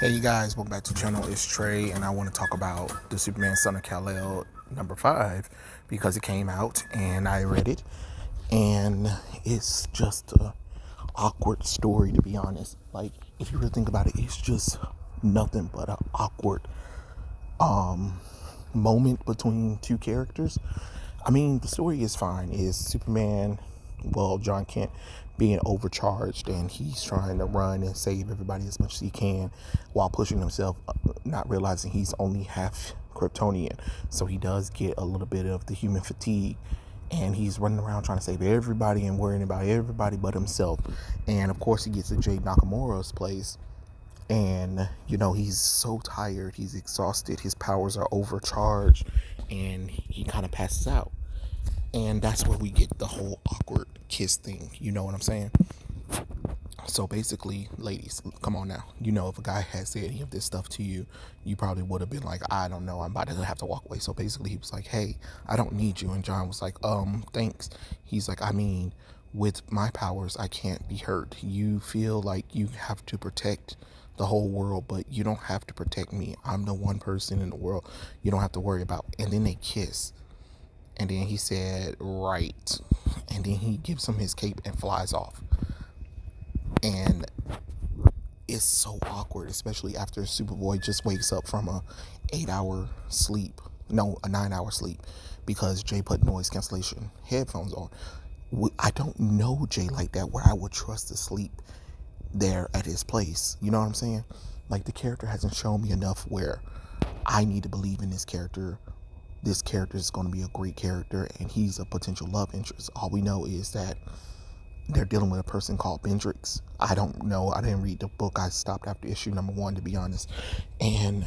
Hey you guys, welcome back to the channel. It's Trey, and I want to talk about the Superman Son of Kal-El #5 because it came out and I read it, and it's just a awkward story, to be honest. Like, if you really think about it, it's just nothing but an awkward moment between two characters. I mean, the story is fine. Is Superman, well, Jon Kent, being overcharged, and he's trying to run and save everybody as much as he can while pushing himself, not realizing he's only half Kryptonian. So he does get a little bit of the human fatigue, and he's running around trying to save everybody and worrying about everybody but himself. And of course, he gets to Jay Nakamura's place, and he's so tired, he's exhausted, his powers are overcharged, and he kind of passes out. And that's where we get the whole awkward kiss thing, you know what I'm saying? So basically, ladies, come on now, if a guy had said any of this stuff to you, you probably would have been like, I don't know, I'm about to have to walk away. So basically he was like, hey, I don't need you. And John was like, thanks. He's like, I mean, with my powers, I can't be hurt. You feel like you have to protect the whole world, but you don't have to protect me. I'm the one person in the world you don't have to worry about. And then they kiss, and then he said, right. And then he gives him his cape and flies off. And it's so awkward, especially after Superboy just wakes up from a 8-hour sleep. No, a 9-hour sleep, because Jay put noise cancellation headphones on. I don't know Jay like that, where I would trust to sleep there at his place. You know what I'm saying? Like, the character hasn't shown me enough where I need to believe in this character. This character is going to be a great character, and he's a potential love interest. All we know is that they're dealing with a person called Bendrix. I don't know. I didn't read the book. I stopped after issue #1, to be honest. And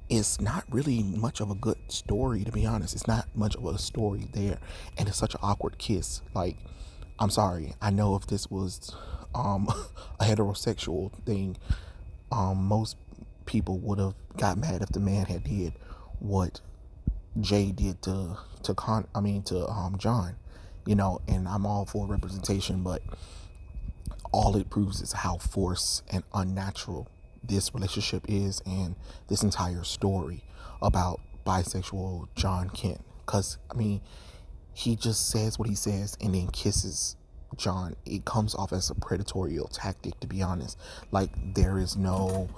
it's not really much of a good story, to be honest. It's not much of a story there. And it's such an awkward kiss. Like, I'm sorry. I know if this was a heterosexual thing, most people would have got mad if the man had did what Jay did to John, and I'm all for representation, but all it proves is how forced and unnatural this relationship is, and this entire story about bisexual Jon Kent. Because, I mean, he just says what he says and then kisses John. It comes off as a predatory tactic, to be honest. Like, there is no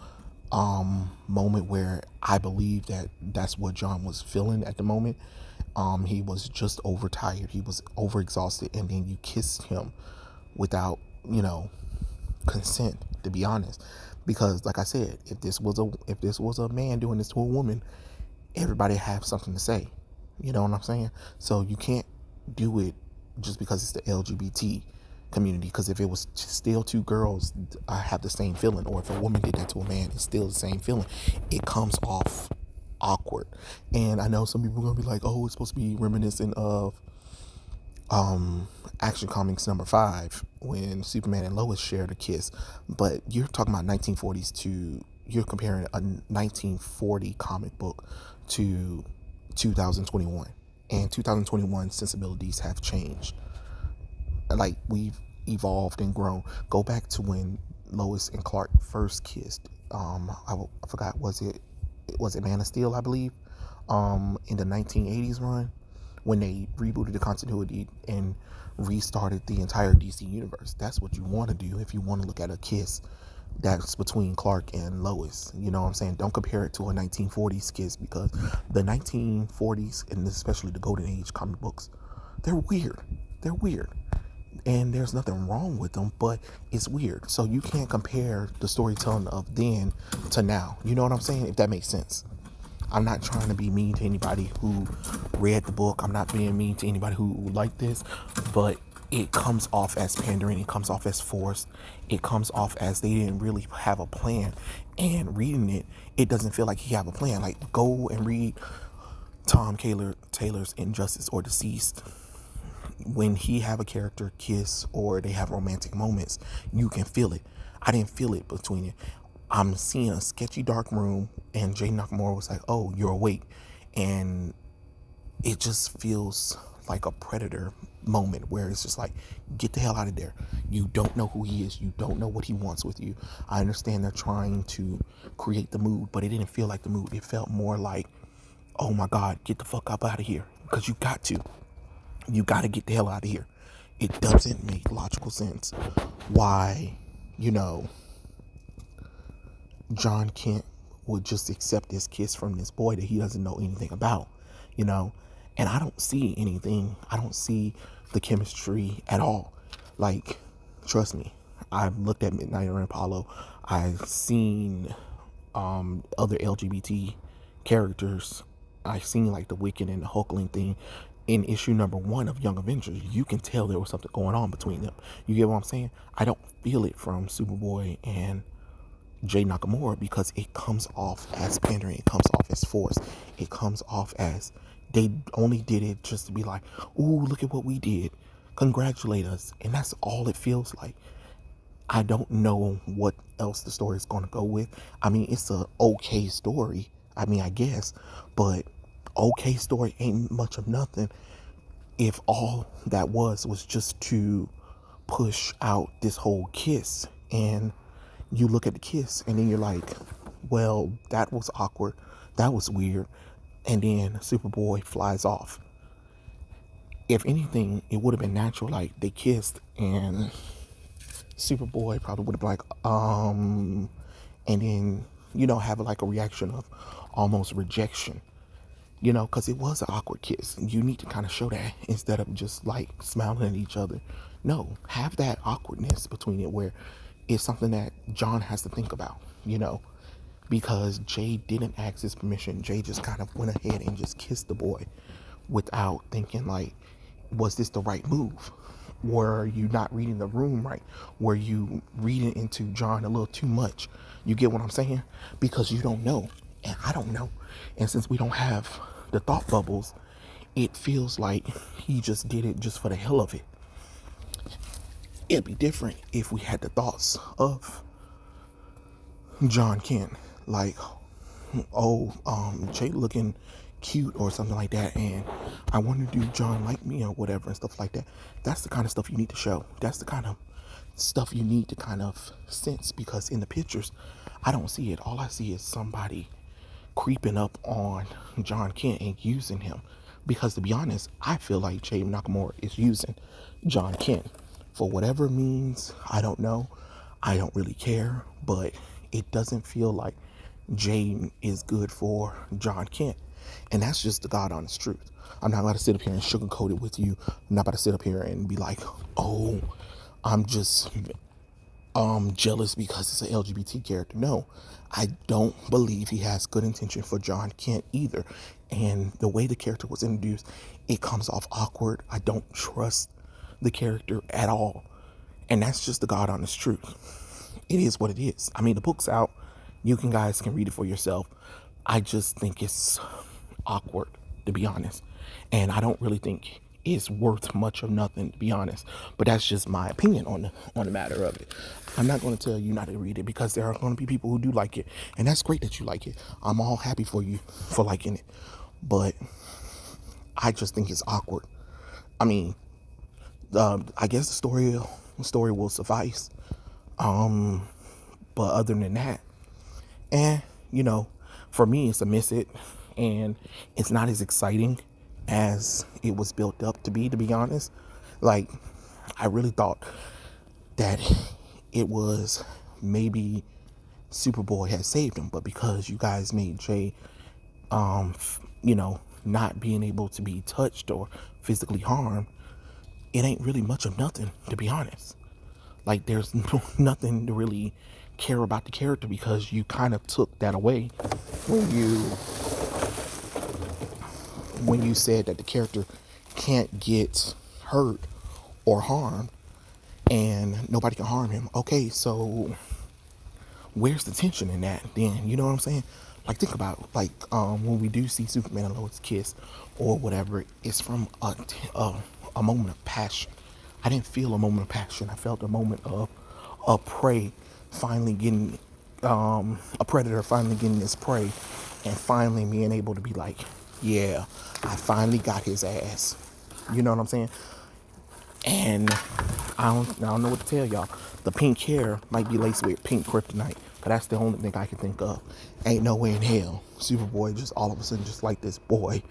moment where I believe that that's what John was feeling at the moment. He was just overtired, he was overexhausted, and then you kissed him without, consent, to be honest. Because, like I said, if this was a man doing this to a woman, everybody have something to say. You know what I'm saying? So you can't do it just because it's the LGBT community. Because if it was still two girls, I have the same feeling. Or if a woman did that to a man, it's still the same feeling. It comes off awkward. And I know some people are gonna be like, oh, it's supposed to be reminiscent of Action Comics #5, when Superman and Lois shared a kiss. But you're talking about 1940s to, you're comparing a 1940 comic book to 2021, and 2021 sensibilities have changed. Like, we've evolved and grown. Go back to when Lois and Clark first kissed. I forgot, was it Man of Steel, I believe, in the 1980s run, when they rebooted the continuity and restarted the entire DC universe. That's what you want to do if you want to look at a kiss that's between Clark and Lois. You know what I'm saying? Don't compare it to a 1940s kiss, because the 1940s, and especially the Golden Age comic books, they're weird. They're weird. And there's nothing wrong with them, but it's weird. So you can't compare the storytelling of then to now. You know what I'm saying? If that makes sense. I'm not trying to be mean to anybody who read the book. I'm not being mean to anybody who liked this, but it comes off as pandering. It comes off as forced. It comes off as they didn't really have a plan. And reading it, it doesn't feel like he have a plan. Like, go and read Tom Taylor's Injustice or Deceased. When he have a character kiss or they have romantic moments, you can feel it. I didn't feel it between it. I'm seeing a sketchy dark room, and Jay Nakamura was like, oh, you're awake. And it just feels like a predator moment where it's just like, get the hell out of there. You don't know who he is. You don't know what he wants with you. I understand they're trying to create the mood, but it didn't feel like the mood. It felt more like, oh my God, get the fuck up out of here. Because you got to. You got to get the hell out of here. It doesn't make logical sense why, you know, Jon Kent would just accept this kiss from this boy that he doesn't know anything about, you know? And I don't see anything. I don't see the chemistry at all. Like, trust me, I've looked at Midnight and Apollo. I've seen other LGBT characters. I've seen like the Wicked and the Hulkling thing in issue number 1 of Young Avengers. You can tell there was something going on between them. You get what I'm saying? I don't feel it from Superboy and Jay Nakamura because it comes off as pandering. It comes off as force. It comes off as they only did it just to be like, ooh, look at what we did. Congratulate us. And that's all it feels like. I don't know what else the story is going to go with. I mean, it's a okay story. I mean, I guess. But okay story ain't much of nothing if all that was just to push out this whole kiss. And you look at the kiss and then you're like, well, that was awkward. That was weird. And then Superboy flies off. If anything, it would have been natural. Like, they kissed and Superboy probably would have been like, and then, you know, have like a reaction of almost rejection, you know, because it was an awkward kiss. You need to kind of show that instead of just like smiling at each other. No, have that awkwardness between it where it's something that Jon has to think about, you know, because Jay didn't ask his permission. Jay just kind of went ahead and just kissed the boy without thinking like, was this the right move? Were you not reading the room right? Were you reading into Jon a little too much? You get what I'm saying? Because you don't know, and I don't know. And since we don't have the thought bubbles, it feels like he just did it just for the hell of it. It'd be different if we had the thoughts of Jon Kent, like, oh, Jay looking cute or something like that, and I want to do Jon like me or whatever and stuff like that. That's the kind of stuff you need to show. That's the kind of stuff you need to kind of sense, because in the pictures, I don't see it. All I see is somebody creeping up on Jon Kent and using him. Because to be honest, I feel like Jay Nakamura is using Jon Kent for whatever means. I don't know. I don't really care, but it doesn't feel like Jay is good for Jon Kent. And that's just the God honest truth. I'm not about to sit up here and sugarcoat it with you. I'm not about to sit up here and be like, oh, I'm just jealous because it's an LGBT character. No, I don't believe he has good intention for Jon Kent either. And the way the character was introduced, it comes off awkward. I don't trust the character at all. And that's just the God honest truth. It is what it is. I mean, the book's out. You guys can read it for yourself. I just think it's awkward, to be honest. And I don't really think it's worth much of nothing, to be honest. But that's just my opinion on the matter of it. I'm not going to tell you not to read it, because there are going to be people who do like it. And that's great that you like it. I'm all happy for you for liking it. But I just think it's awkward. I mean, I guess the story will suffice. But other than that, you know, for me, it's a miss it, and it's not as exciting as it was built up to be honest. Like, I really thought that it was maybe Superboy had saved him, but because you guys made Jay, you know, not being able to be touched or physically harmed, it ain't really much of nothing, to be honest. Like, there's nothing to really care about the character, because you kind of took that away when you said that the character can't get hurt or harmed and nobody can harm him. Okay, so where's the tension in that then? You know what I'm saying? Like, think about it. Like, when we do see Superman and Lois kiss or whatever, it's from a moment of passion. I didn't feel a moment of passion. I felt a moment of a prey finally getting, a predator finally getting his prey, and finally being able to be like, yeah, I finally got his ass. You know what I'm saying? And I don't know what to tell y'all. The pink hair might be laced with pink kryptonite, but that's the only thing I can think of. Ain't no way in hell Superboy just all of a sudden just like this boy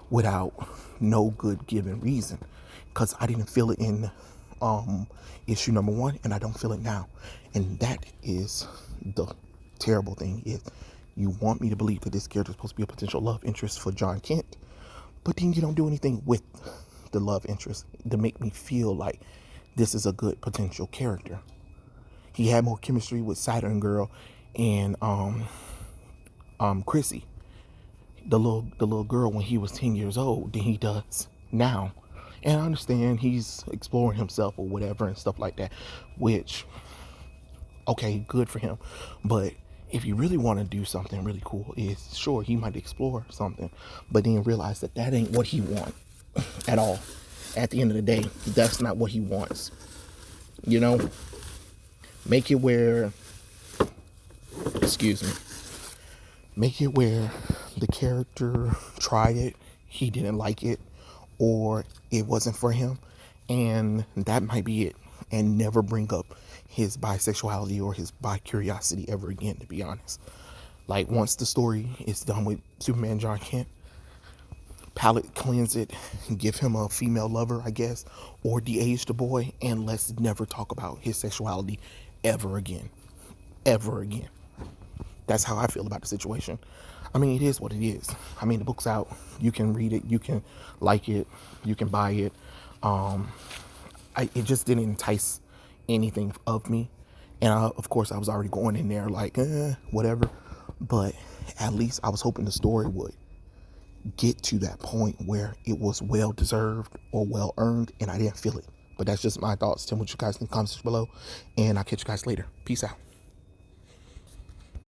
without no good given reason. Because I didn't feel it in issue number 1, and I don't feel it now. And that is the terrible thing, is you want me to believe that this character is supposed to be a potential love interest for Jon Kent, but then you don't do anything with the love interest to make me feel like this is a good potential character. He had more chemistry with Saturn Girl and Chrissy, the little girl, when he was 10 years old than he does now. And I understand he's exploring himself or whatever and stuff like that, which, okay, good for him. But if you really want to do something really cool, is sure, he might explore something, but then realize that that ain't what he wants at all. At the end of the day, that's not what he wants. You know, make it where, excuse me, make it where the character tried it, he didn't like it, or it wasn't for him, and that might be it. And never bring up his bisexuality or his bi-curiosity ever again, to be honest. Like, once the story is done with Superman Jon Kent, palette cleanse it, give him a female lover, I guess, or de-age the boy, and let's never talk about his sexuality ever again. Ever again. That's how I feel about the situation. I mean, it is what it is. I mean, the book's out. You can read it. You can like it. You can buy it. It just didn't entice anything of me. And of course, I was already going in there like, whatever. But at least I was hoping the story would get to that point where it was well deserved or well earned, and I didn't feel it. But that's just my thoughts. Tell me what you guys think in the comments below, and I'll catch you guys later. Peace out.